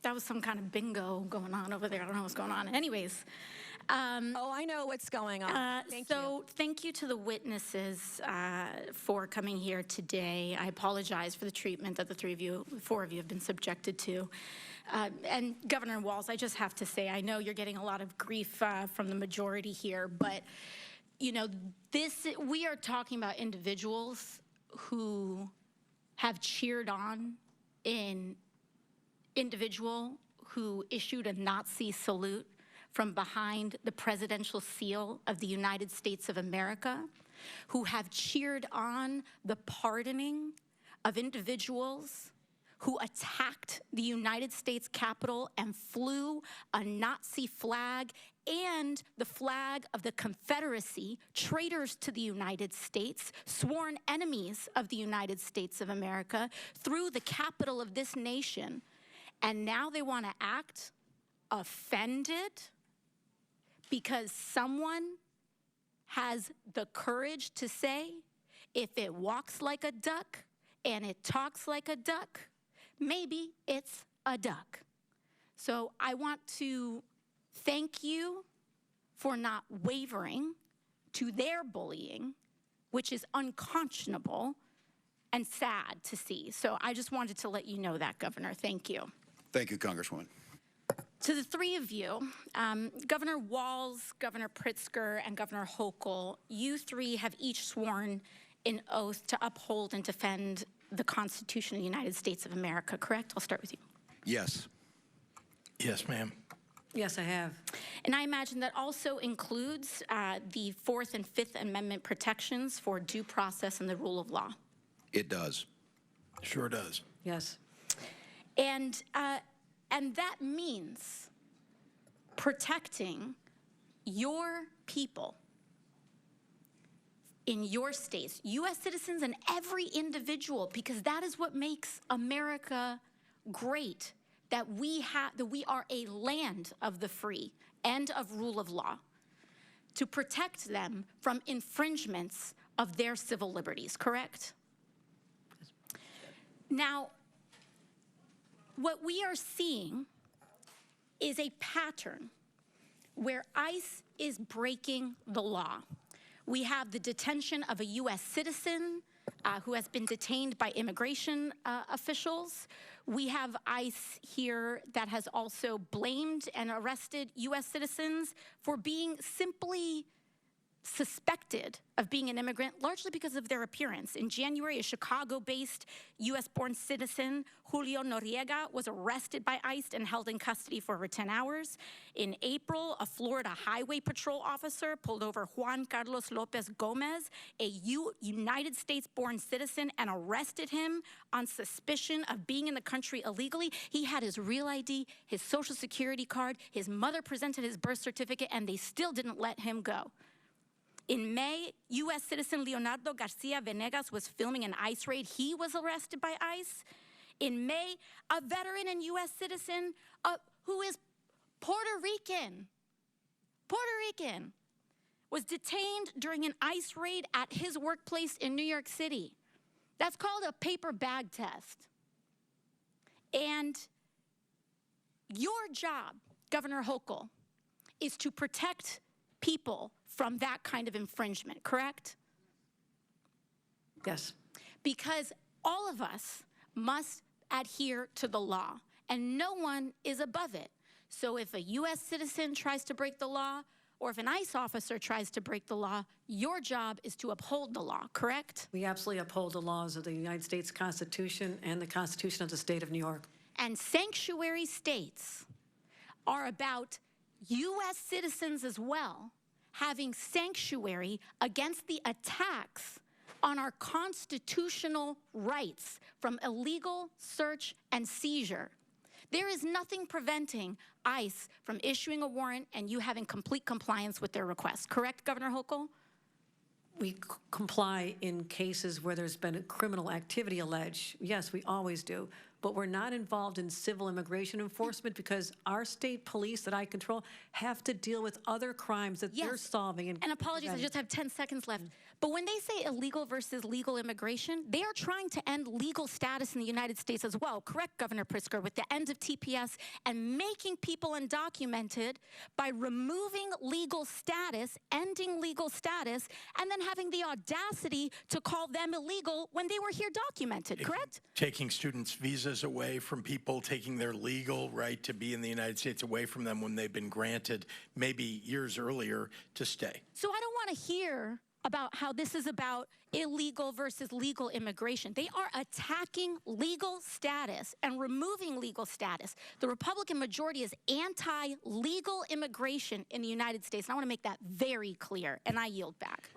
That was some kind of bingo going on over there. I don't know what's going on. Anyways. Oh, I know what's going on. Thank you to the witnesses for coming here today. I apologize for the treatment that the four of you have been subjected to. And Governor Walz, I just have to say, I know you're getting a lot of grief from the majority here, but you know, we are talking about individuals who have cheered on an individual who issued a Nazi salute from behind the presidential seal of the United States of America, who have cheered on the pardoning of individuals who attacked the United States Capitol and flew a Nazi flag and the flag of the Confederacy, traitors to the United States, sworn enemies of the United States of America, through the capital of this nation. And now they want to act offended because someone has the courage to say, if it walks like a duck and it talks like a duck, maybe it's a duck. So I want to thank you for not wavering to their bullying, which is unconscionable and sad to see. So I just wanted to let you know that, Governor. Thank you. Thank you, Congresswoman. To the three of you, Governor Walz, Governor Pritzker, and Governor Hochul, you three have each sworn an oath to uphold and defend the Constitution of the United States of America, correct? I'll start with you. Yes. Yes, ma'am. Yes, I have. And I imagine that also includes the Fourth and Fifth Amendment protections for due process and the rule of law. It does. Sure does. Yes. And that means protecting your people in your states, U.S. citizens and every individual, because that is what makes America great, that we are a land of the free and of rule of law, to protect them from infringements of their civil liberties, correct? Now, what we are seeing is a pattern where ICE is breaking the law. We have the detention of a U.S. citizen who has been detained by immigration officials. We have ICE here that has also blamed and arrested U.S. citizens for being simply suspected of being an immigrant, largely because of their appearance. In January, a Chicago-based U.S.-born citizen, Julio Noriega, was arrested by ICE and held in custody for over 10 hours. In April, a Florida Highway Patrol officer pulled over Juan Carlos Lopez Gomez, a United States-born citizen, and arrested him on suspicion of being in the country illegally. He had his real ID, his Social Security card, his mother presented his birth certificate, and they still didn't let him go. In May, U.S. citizen Leonardo Garcia Venegas was filming an ICE raid. He was arrested by ICE. In May, a veteran and U.S. citizen who is Puerto Rican, was detained during an ICE raid at his workplace in New York City. That's called a paper bag test. And your job, Governor Hochul, is to protect people from that kind of infringement, correct? Yes. Because all of us must adhere to the law, and no one is above it. So if a U.S. citizen tries to break the law, or if an ICE officer tries to break the law, your job is to uphold the law, correct? We absolutely uphold the laws of the United States Constitution and the Constitution of the state of New York. And sanctuary states are about U.S. citizens as well, having sanctuary against the attacks on our constitutional rights from illegal search and seizure. There is nothing preventing ICE from issuing a warrant and you having complete compliance with their request. Correct, Governor Hochul? We comply in cases where there's been criminal activity alleged. Yes, we always do. But we're not involved in civil immigration enforcement because our state police that I control have to deal with other crimes that they're solving. And apologies, I just have 10 seconds left. But when they say illegal versus legal immigration, they are trying to end legal status in the United States as well. Correct, Governor Pritzker, with the end of TPS and making people undocumented by removing legal status, ending legal status, and then having the audacity to call them illegal when they were here documented, correct? Taking students' visas away from people, taking their legal right to be in the United States away from them when they've been granted maybe years earlier to stay. So I don't want to hear about how this is about illegal versus legal immigration. They are attacking legal status and removing legal status. The Republican majority is anti-legal immigration in the United States. And I want to make that very clear, and I yield back.